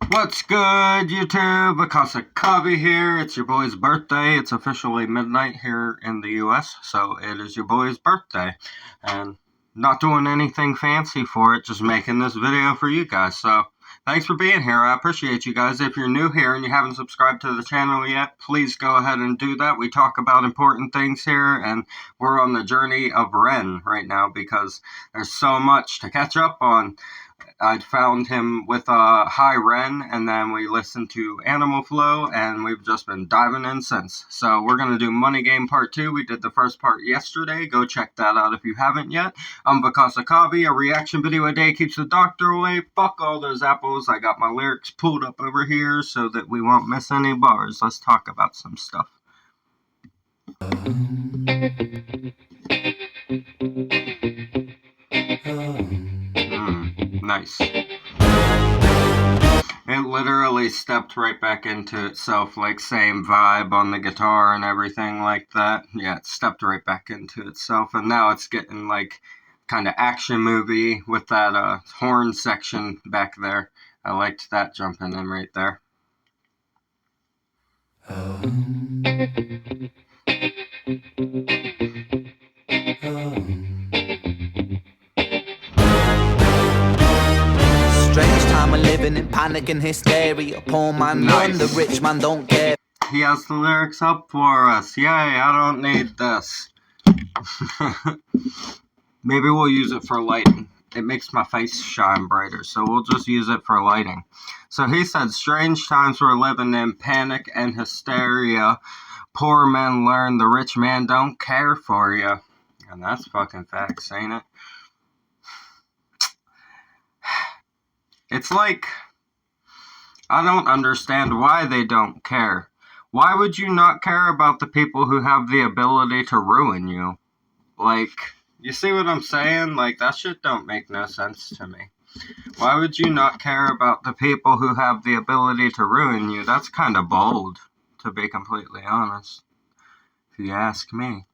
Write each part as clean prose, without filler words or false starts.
What's good, YouTube? Akasakabi here. It's your boy's birthday. It's officially midnight here in the US, so it is your boy's birthday. And not doing anything fancy for it, just making this video for you guys. So, thanks for being here. I appreciate you guys. If you're new here and you haven't subscribed to the channel yet, please go ahead and do that. We talk about important things here, and we're on the journey of Ren right now because there's so much to catch up on. I found him with High Ren, and then we listened to Animal Flow, and we've just been diving in since. So we're going to do Money Game Part 2. We did the first part yesterday. Go check that out if you haven't yet. I'm Vakasakabi. A reaction video a day keeps the doctor away. Fuck all those apples. I got my lyrics pulled up over here so that we won't miss any bars. Let's talk about some stuff. Nice. It literally stepped right back into itself, like same vibe on the guitar and everything like that. Yeah, it stepped right back into itself, and now it's getting like kind of action movie with that horn section back there. I liked that jumping in right there. Strange time of living in panic and hysteria. Poor man run, the rich man don't care. He has the lyrics up for us. Yay, I don't need this. Maybe we'll use it for lighting. It makes my face shine brighter, so we'll just use it for lighting. So he said, strange times we're living in, panic and hysteria. Poor men learn, the rich man don't care for you. And that's fucking facts, ain't it? It's like, I don't understand why they don't care. Why would you not care about the people who have the ability to ruin you? Like, you see what I'm saying? Like, that shit don't make no sense to me. Why would you not care about the people who have the ability to ruin you? That's kind of bold, to be completely honest, if you ask me.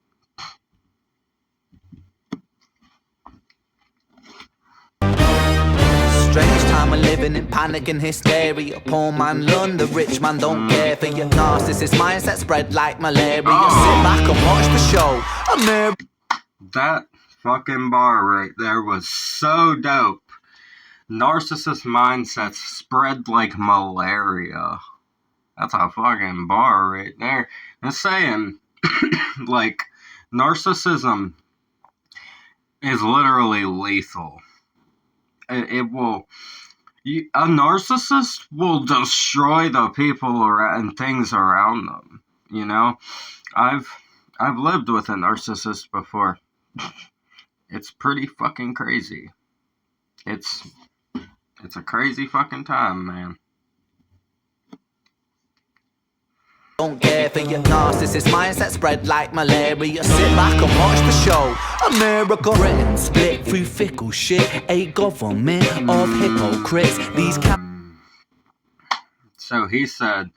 Strange time of living in panic and hysteria. Poor man learn, the rich man don't care for your narcissist mindset spread like malaria. Sit back and watch the show. That fucking bar right there was so dope. Narcissist mindsets spread like malaria. That's a fucking bar right there. I'm saying, like, narcissism is literally lethal. It will... A narcissist will destroy the people and things around them, you know? I've lived with a narcissist before. It's pretty fucking crazy. It's a crazy fucking time, man. Don't care for your narcissist mindset spread like malaria. Sit back and watch the show. America, Britain split through fickle shit. A government of hypocrites. These So he said,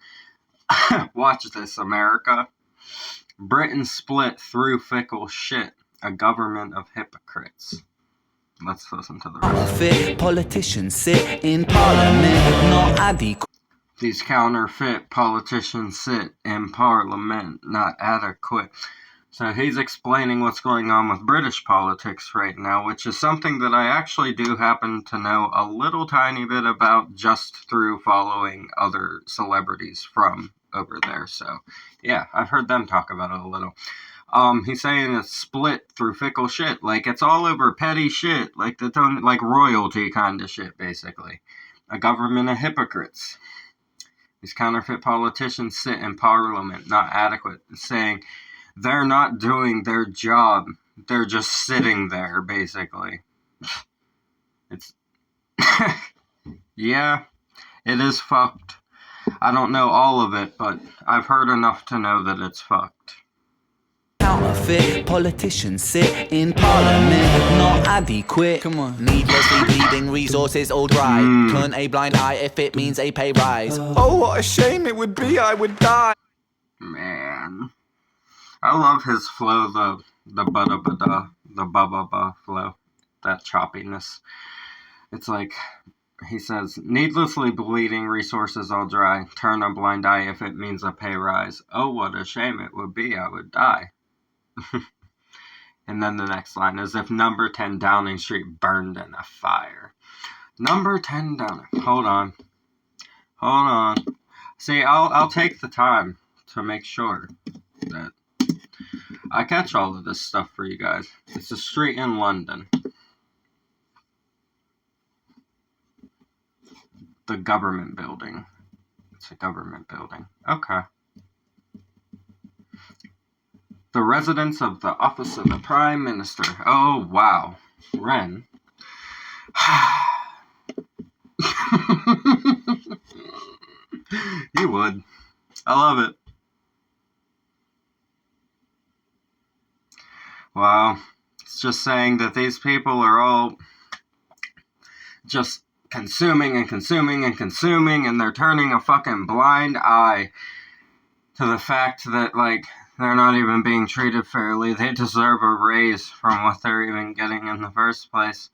watch this, America. Britain split through fickle shit. A government of hypocrites. Let's listen to the rest. Politicians sit in parliament, not adequate. These counterfeit politicians sit in parliament, not adequate. So he's explaining what's going on with British politics right now, which is something that I actually do happen to know a little tiny bit about just through following other celebrities from over there. So yeah, I've heard them talk about it a little. He's saying it's split through fickle shit. Like, it's all over petty shit. Like, like royalty kind of shit, basically. A government of hypocrites. These counterfeit politicians sit in parliament, not adequate, saying they're not doing their job. They're just sitting there, basically. It's... Yeah, it is fucked. I don't know all of it, but I've heard enough to know that it's fucked. Counterfeit politicians sit in parliament, not adequate. Come on. Needlessly bleeding resources all dry. Turn a blind eye if it means a pay rise. Oh, what a shame it would be, I would die. Man. I love his flow, the ba-da-ba-da, the ba-ba-ba flow. That choppiness. It's like, he says, needlessly bleeding, resources all dry. Turn a blind eye if it means a pay rise. Oh, what a shame it would be, I would die. And then the next line is, if number 10 Downing Street burned in a fire. Number 10 Downing. Hold on. See, I'll take the time to make sure that I catch all of this stuff for you guys. It's a street in London. The government building. It's a government building. Okay. The residence of the office of the Prime Minister. Oh, wow. Ren. You would. I love it. Wow. It's just saying that these people are all just consuming, and they're turning a fucking blind eye to the fact that, like, they're not even being treated fairly. They deserve a raise from what they're even getting in the first place.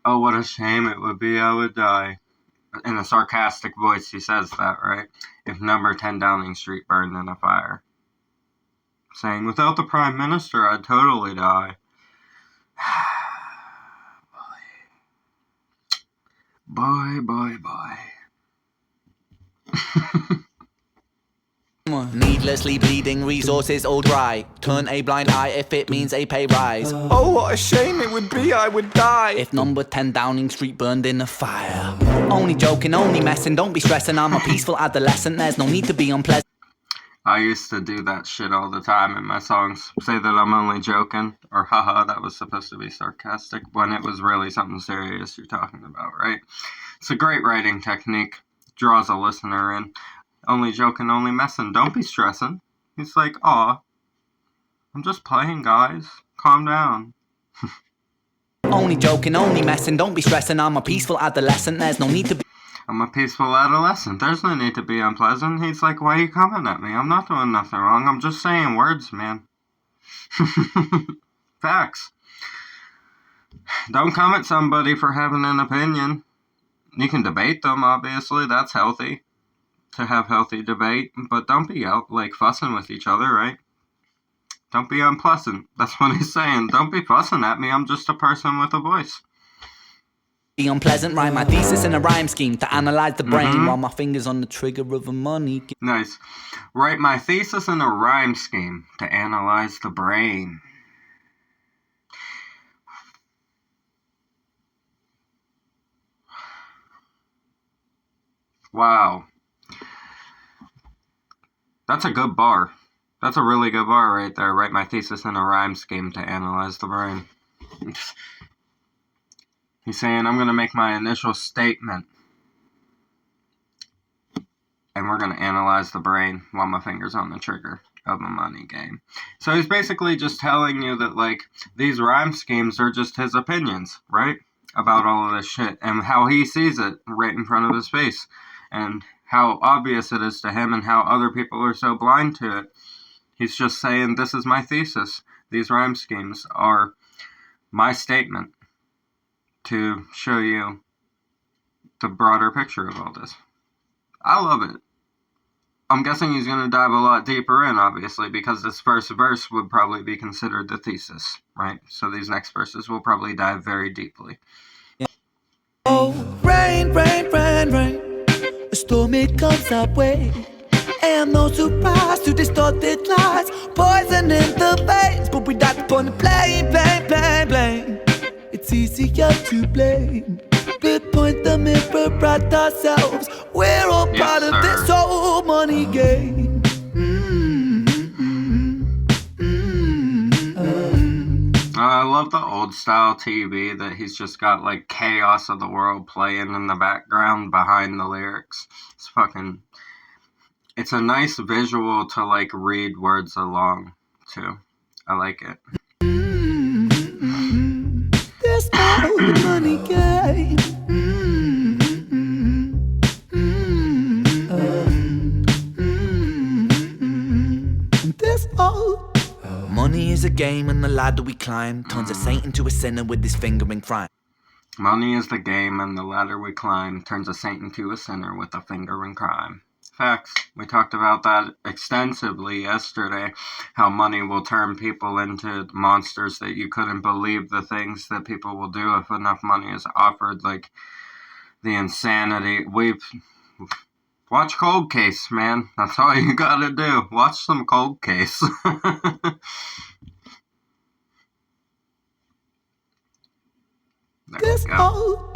Oh, what a shame it would be, I would die. In a sarcastic voice, he says that, right? If number 10 Downing Street burned in a fire. Saying, without the Prime Minister, I'd totally die. Boy. Needlessly bleeding, resources all dry. Turn a blind eye if it means a pay rise. Oh, what a shame it would be, I would die. If number 10 Downing Street burned in a fire. Only joking, only messing, don't be stressing. I'm a peaceful adolescent, there's no need to be unpleasant. I used to do that shit all the time in my songs. Say that I'm only joking, or haha, that was supposed to be sarcastic, when it was really something serious you're talking about, right? It's a great writing technique. Draws a listener in. Only joking, only messing. Don't be stressing. He's like, aw, I'm just playing, guys. Calm down. Only joking, only messing. Don't be stressing. I'm a peaceful adolescent. There's no need to be. I'm a peaceful adolescent. There's no need to be unpleasant. He's like, why are you coming at me? I'm not doing nothing wrong. I'm just saying words, man. Facts. Don't come at somebody for having an opinion. You can debate them, obviously. That's healthy. To have healthy debate, but don't be out, like, fussing with each other, right? Don't be unpleasant. That's what he's saying. Don't be fussing at me. I'm just a person with a voice. Be unpleasant, write my thesis in a rhyme scheme to analyze the brain while my fingers on the trigger of a money. Nice. Write my thesis in a rhyme scheme to analyze the brain. Wow. That's a good bar. That's a really good bar right there. Write my thesis in a rhyme scheme to analyze the brain. He's saying, I'm going to make my initial statement. And we're going to analyze the brain while my finger's on the trigger of a money game. So he's basically just telling you that, like, these rhyme schemes are just his opinions, right? About all of this shit. And how he sees it right in front of his face. And how obvious it is to him and how other people are so blind to it. He's just saying, this is my thesis. These rhyme schemes are my statement to show you the broader picture of all this. I love it. I'm guessing he's going to dive a lot deeper in, obviously, because this first verse would probably be considered the thesis, right? So these next verses will probably dive very deeply. Oh, rain, rain, rain, rain. A storm, it comes our way. And no surprise to distorted lies. Poison in the veins, but we die upon the blame. It's easier to blame. We point the mirror at ourselves. We're all part of this whole money game. I love the old style TV that he's just got, like, Chaos of the World playing in the background behind the lyrics. It's fucking... It's a nice visual to, like, read words along to. I like it. There's no money game. There's no... Money is a game and the ladder we climb turns a saint into a sinner with his finger in crime. Money is the game, and the ladder we climb turns a saint into a sinner with a finger in crime. Facts. We talked about that extensively yesterday, how money will turn people into monsters that you couldn't believe the things that people will do if enough money is offered, like the insanity. Watch Cold Case, man. That's all you gotta do. Watch some Cold Case. There we go.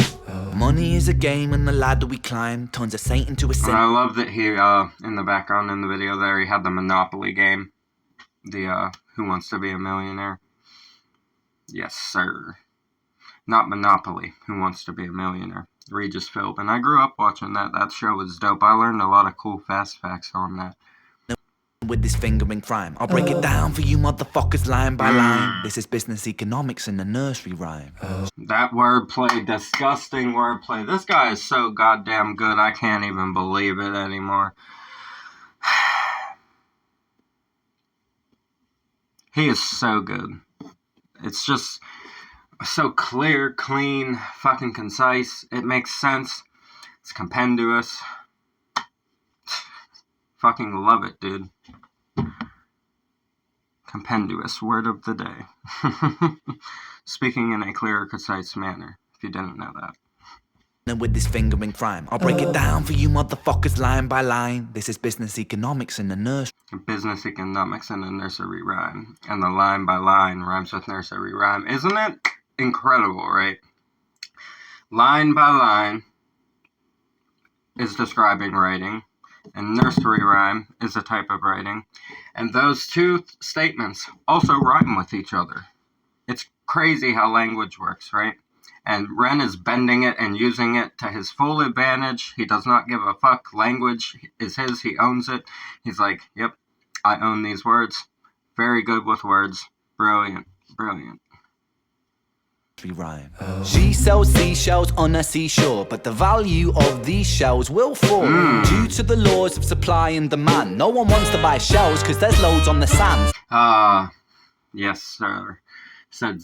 Money is a game, and the ladder we climb turns a saint into a And sinner. I love that he, in the background in the video there, he had the Monopoly game. The, Who Wants to Be a Millionaire? Yes, sir. Not Monopoly. Who Wants to Be a Millionaire? Regis Philbin. I grew up watching that. That show was dope. I learned a lot of cool fast facts on that. With this finger in crime, I'll break it down for you motherfuckers line by line. This is business economics in a nursery rhyme. That wordplay, disgusting wordplay. This guy is so goddamn good, I can't even believe it anymore. He is so good. It's just so clear, clean, fucking concise. It makes sense. It's compendious. Fucking love it, dude. Compendious, word of the day. Speaking in a clear, concise manner, if you didn't know that. And with this finger in crime, I'll break it down for you motherfuckers line by line. This is business economics in a nursery. Business economics in a nursery rhyme. And the line by line rhymes with nursery rhyme. Isn't it incredible, right? Line by line is describing writing, and nursery rhyme is a type of writing. And those two statements also rhyme with each other. It's crazy how language works, right? And Ren is bending it and using it to his full advantage. He does not give a fuck. Language is his. He owns it. He's like, yep, I own these words. Very good with words. Brilliant. Brilliant. Rhyme. She sells seashells on a seashore, but the value of these shells will fall due to the laws of supply and demand. No one wants to buy shells because there's loads on the sand. Yes, sir. Said,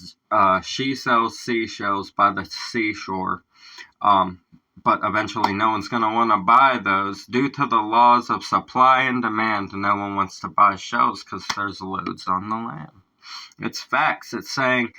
she sells seashells by the seashore. But eventually no one's going to want to buy those due to the laws of supply and demand. No one wants to buy shells because there's loads on the land. It's facts. It's saying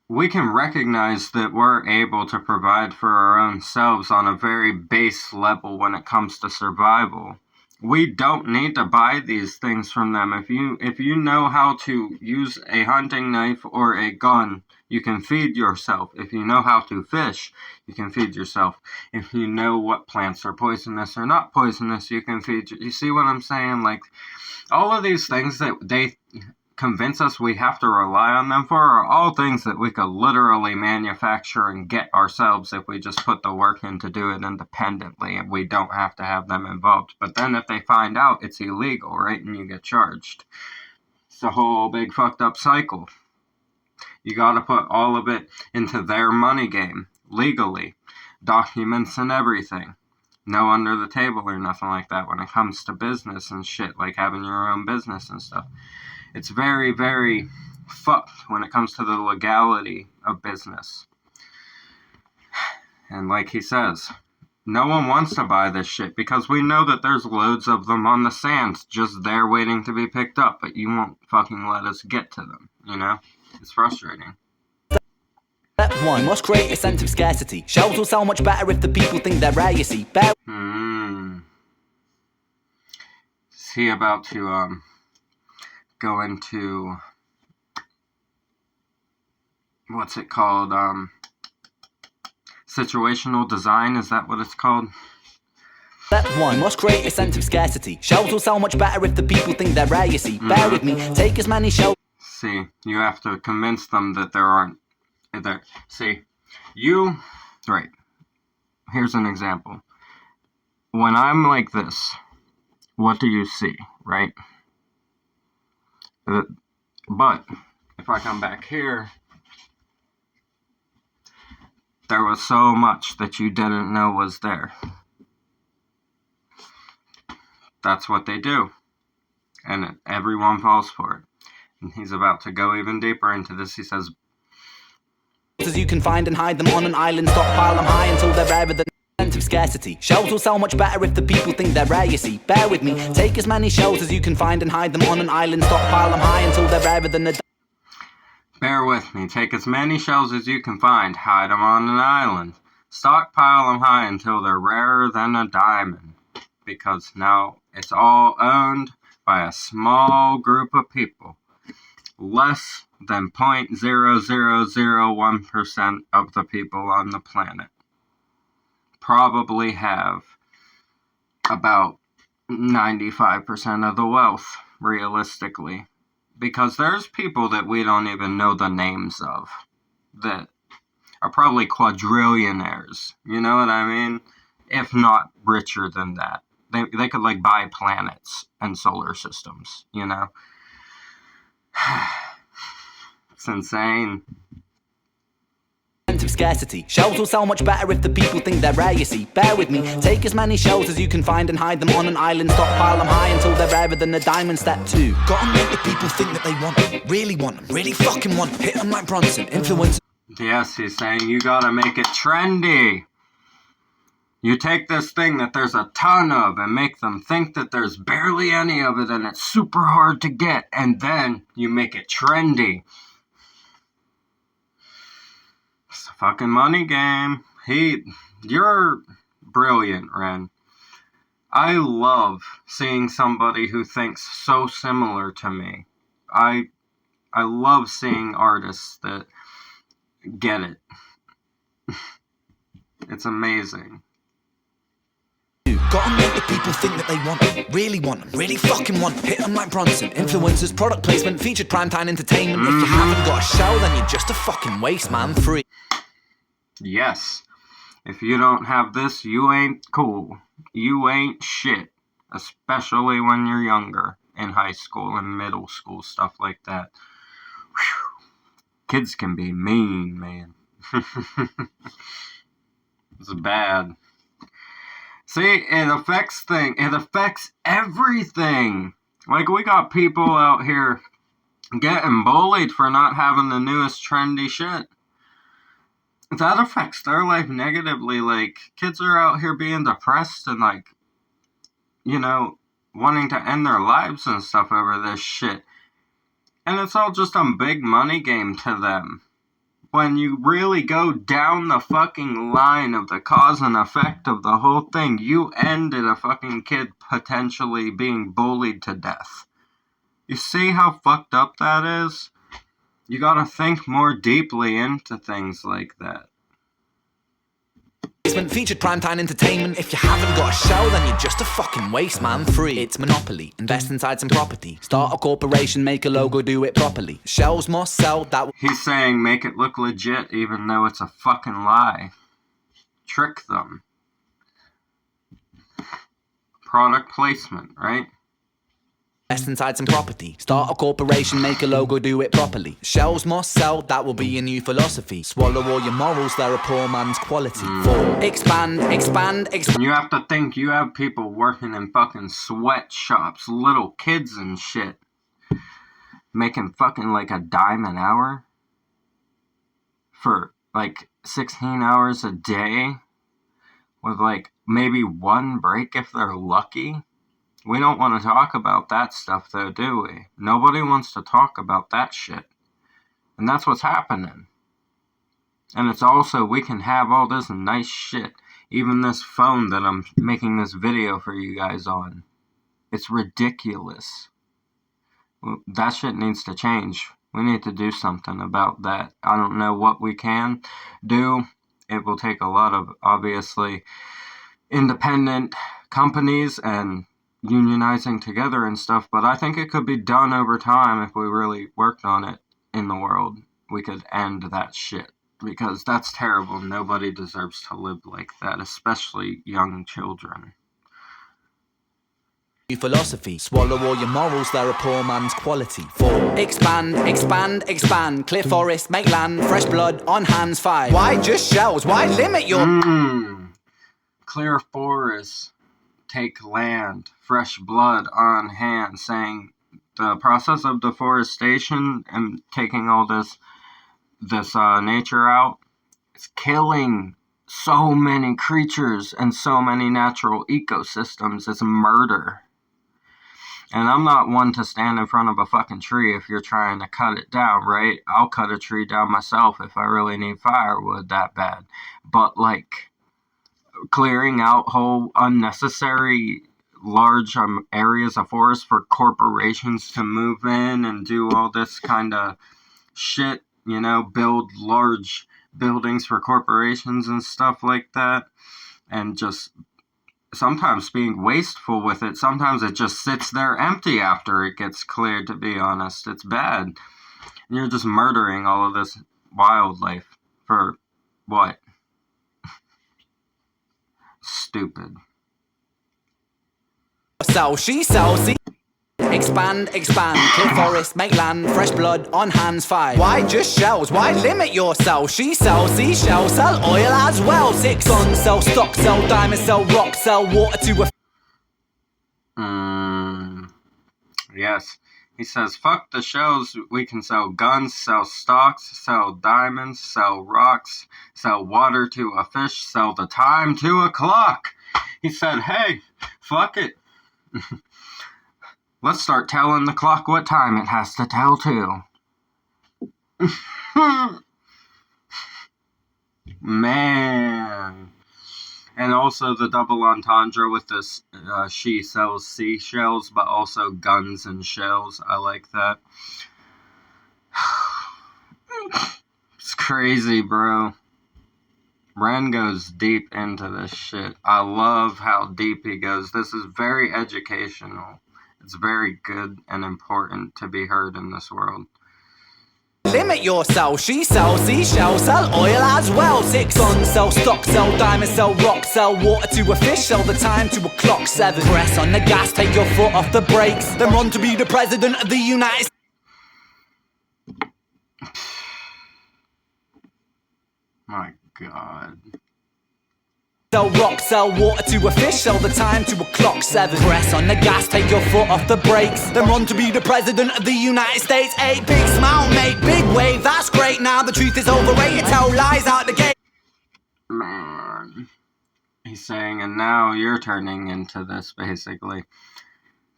we can recognize that we're able to provide for our own selves on a very base level when it comes to survival. We don't need to buy these things from them. If you know how to use a hunting knife or a gun, you can feed yourself. If you know how to fish, you can feed yourself. If you know what plants are poisonous or not poisonous, you can feed. You see what I'm saying? Like, all of these things that they convince us we have to rely on them for are all things that we could literally manufacture and get ourselves if we just put the work in to do it independently, and we don't have to have them involved. But then if they find out, it's illegal, right? And you get charged. It's a whole big fucked up cycle. You gotta put all of it into their money game, legally. Documents and everything. No under the table or nothing like that when it comes to business and shit, like having your own business and stuff. It's very, very fucked when it comes to the legality of business. And like he says, no one wants to buy this shit because we know that there's loads of them on the sand just there waiting to be picked up, but you won't fucking let us get to them, you know? It's frustrating. Step 1. You must create a sense of scarcity. Shells will sell much better if the people think they're rare, you see. Is he about to, go into, what's it called, situational design, is that what it's called? Step 1. You must create a sense of scarcity. Shells will sell much better if the people think they're rare, you see. Bear with me, take as many shells. See, you have to convince them that there aren't, there. See, right, here's an example. When I'm like this, what do you see, right? But if I come back here, there was so much that you didn't know was there. That's what they do. And everyone falls for it. And he's about to go even deeper into this. He says, as you can find and hide them on an island. Stockpile them high until they're rarer than of scarcity. Shells will sell much better if the people think they're rare, you see. Bear with me. Take as many shells as you can find and hide them on an island. Stockpile them high until they're rarer than a... Bear with me. Take as many shells as you can find. Hide them on an island. Stockpile them high until they're rarer than a diamond. Because now it's all owned by a small group of people. Less than 0.0001% of the people on the planet probably have about 95% of the wealth, realistically. Because there's people that we don't even know the names of that are probably quadrillionaires. You know what I mean? If not richer than that. They could, like, buy planets and solar systems, you know? It's insane. Of scarcity. Shells will sell much better if the people think they're rare, you see. Bear with me. Take as many shells as you can find and hide them on an island. Stockpile them high until they're rarer than a diamond. Step 2. Gotta make the people think that they want them. Really want them. Really fucking want them. Hit them like Bronson. Influence. Yes, he's saying you gotta make it trendy. You take this thing that there's a ton of and make them think that there's barely any of it and it's super hard to get, and then you make it trendy. It's a fucking money game. You're brilliant, Ren. I love seeing somebody who thinks so similar to me. I love seeing artists that get it. It's amazing. Gotta make the people think that they want them. Really want them. Really fucking want them. Hit them like Bronson. Influencers, product placement, featured primetime entertainment. If you haven't got a shell, then you're just a fucking waste, man. 3. Yes. If you don't have this, you ain't cool. You ain't shit. Especially when you're younger. In high school and middle school, stuff like that. Whew. Kids can be mean, man. It's bad. See, it affects everything. Like, we got people out here getting bullied for not having the newest trendy shit. That affects their life negatively. Like, kids are out here being depressed and, like, you know, wanting to end their lives and stuff over this shit. And it's all just a big money game to them. When you really go down the fucking line of the cause and effect of the whole thing, you ended a fucking kid potentially being bullied to death. You see how fucked up that is? You gotta think more deeply into things like that. Featured primetime entertainment. If you haven't got a shell, then you're just a fucking waste, man. 3. It's monopoly. Invest inside some property. Start a corporation, make a logo, do it properly. Shells must sell. That. He's saying make it look legit even though it's a fucking lie. Trick them. Product placement, right? Invest inside some property. Start a corporation, make a logo, do it properly. Shells must sell, that will be your new philosophy. Swallow all your morals, they're a poor man's quality. 4. Expand. You have to think you have people working in fucking sweatshops, little kids and shit, making fucking like a dime an hour for like 16 hours a day with like maybe one break if they're lucky. We don't want to talk about that stuff, though, do we? Nobody wants to talk about that shit. And that's what's happening. And it's also, we can have all this nice shit. Even this phone that I'm making this video for you guys on. It's ridiculous. That shit needs to change. We need to do something about that. I don't know what we can do. It will take a lot of, obviously, independent companies and unionizing together and stuff, but I think it could be done over time if we really worked on it in the world. We could end that shit, because that's terrible. Nobody deserves to live like that, especially young children. Philosophy. Swallow all your morals, they're a poor man's quality. 4. Expand. Clear forest, make land, fresh blood on hands. 5. Why just shells? Why limit your... Clear forests. Take land, fresh blood on hand, saying the process of deforestation and taking all this this nature out, it's killing so many creatures and so many natural ecosystems. It's murder. And I'm not one to stand in front of a fucking tree if you're trying to cut it down, right? I'll cut a tree down myself if I really need firewood that bad. But, like, clearing out whole unnecessary large areas of forest for corporations to move in and do all this kind of shit, you know, build large buildings for corporations and stuff like that, and just sometimes being wasteful with it. Sometimes it just sits there empty after it gets cleared, to be honest. It's bad. And you're just murdering all of this wildlife for what? Stupid. So she sells the expand, kill forest, make land, fresh blood on hands 5. Why just shells? Why limit yourself? She sells seashells, sell oil as well. 6 tons, sell stock, sell diamonds, sell rock, sell water to a Yes. He says, fuck the shells, we can sell guns, sell stocks, sell diamonds, sell rocks, sell water to a fish, sell the time to a clock. He said, hey, fuck it. Let's start telling the clock what time it has to tell too. Man. And also the double entendre with this, she sells seashells, but also guns and shells. I like that. It's crazy, bro. Ren goes deep into this shit. I love how deep he goes. This is very educational. It's very good and important to be heard in this world. limit yourself. She sells seashells, sell oil as well. 6 tons, sell stock, sell diamonds, sell rock, sell water to a fish, sell the time to a clock. 7, press on the gas, take your foot off the brakes, then run to be the president of the United States. My God. Sell rock, sell water to a fish, sell the time to a clock. 7, press on the gas, take your foot off the brakes, then run to be the president of the United States. 8, big smile, make big wave, that's great. Now the truth is overrated, tell lies out the gate. Man. He's saying, and now you're turning into this, basically.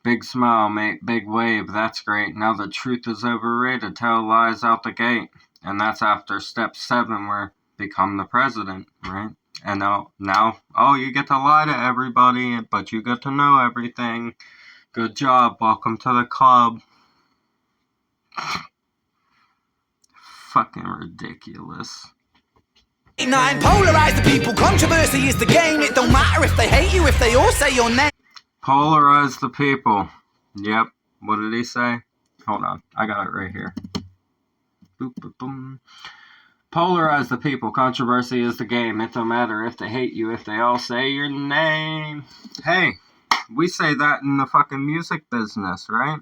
Big smile, make big wave, that's great. Now the truth is overrated, tell lies out the gate. And that's after step 7, where become the president, right? And now, oh, you get to lie to everybody, but you get to know everything. Good job. Welcome to the club. Fucking ridiculous. 9, polarize the people. Controversy is the game. It don't matter if they hate you, if they all say your name. Polarize the people. Yep. What did he say? Hold on. I got it right here. Boop, boop, boom. Polarize the people. Controversy is the game. It don't matter if they hate you, if they all say your name. Hey, we say that in the fucking music business, right?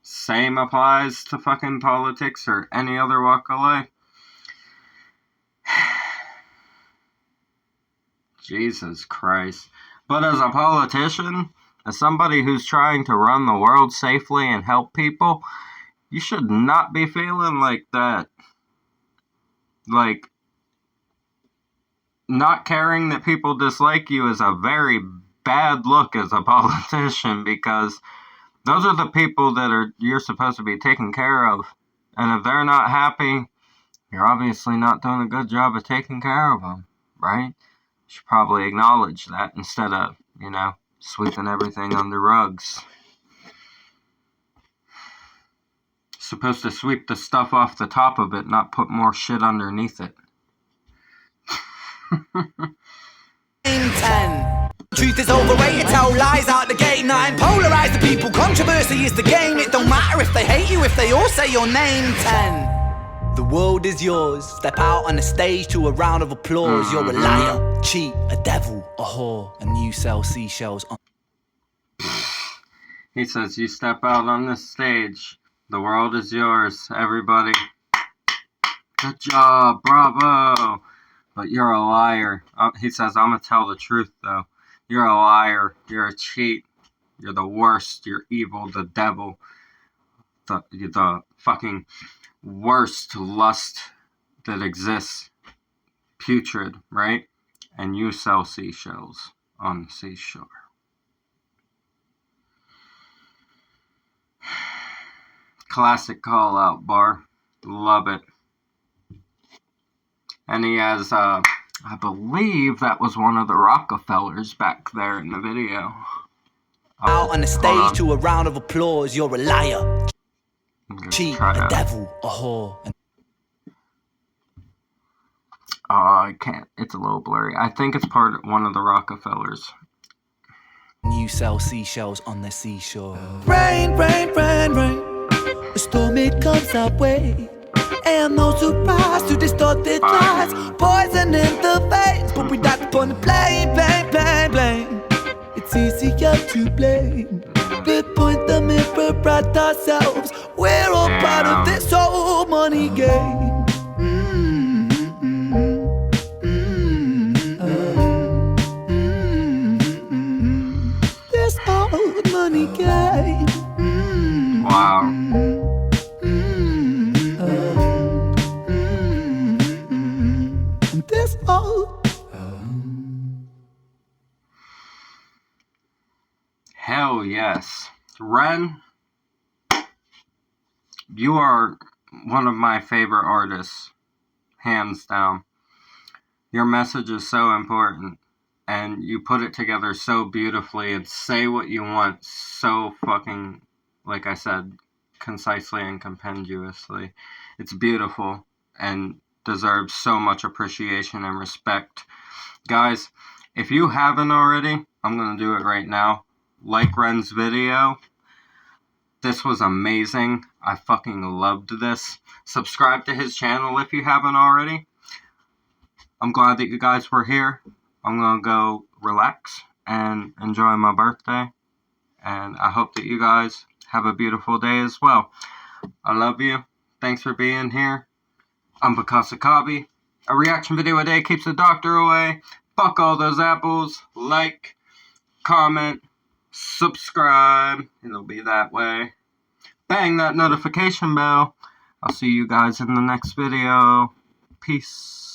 Same applies to fucking politics or any other walk of life. Jesus Christ. But as a politician, as somebody who's trying to run the world safely and help people, you should not be feeling like that. Like, not caring that people dislike you is a very bad look as a politician, because those are the people that you're supposed to be taking care of. And if they're not happy, you're obviously not doing a good job of taking care of them, right? You should probably acknowledge that instead of, sweeping everything under rugs. Supposed to sweep the stuff off the top of it, not put more shit underneath it. 10. Truth is overrated, tell lies out the gate. 9, polarize the people. Controversy is the game. It don't matter if they hate you, if they all say your name. 10. The world is yours. Step out on the stage to a round of applause. You're a liar, cheat, a devil, a whore, and you sell seashells on. He says, you step out on the stage. The world is yours, everybody. Good job, bravo. But you're a liar. He says, I'm going to tell the truth, though. You're a liar. You're a cheat. You're the worst. You're evil, the devil. the fucking worst lust that exists. Putrid, right? And you sell seashells on the seashore. Classic call out bar. Love it. And he has, I believe that was one of the Rockefellers back there in the video. Out on the stage to a round of applause, you're a liar, cheat, a to... devil, a whore. I can't. It's a little blurry. I think it's one of the Rockefellers. You sell seashells on the seashore. Rain, rain, rain, rain. A storm, it comes our way. And no surprise to distorted lies. Poison in the veins, but we died upon the blame, blame, blame, blame. It's easier to blame. We point the mirror at ourselves. We're all part of this whole money game. This whole money game. Wow. This whole. Hell yes. Ren, you are one of my favorite artists, hands down. Your message is so important, and you put it together so beautifully and say what you want so fucking, like I said, concisely and compendiously. It's beautiful and deserves so much appreciation and respect. Guys, if you haven't already, I'm going to do it right now. Like Ren's video. This was amazing. I fucking loved this. Subscribe to his channel if you haven't already. I'm glad that you guys were here. I'm going to go relax and enjoy my birthday. And I hope that you guys have a beautiful day as well. I love you. Thanks for being here. I'm Bukasa Kabi. A reaction video a day keeps the doctor away. Fuck all those apples. Like, comment, subscribe. It'll be that way. Bang that notification bell. I'll see you guys in the next video. Peace.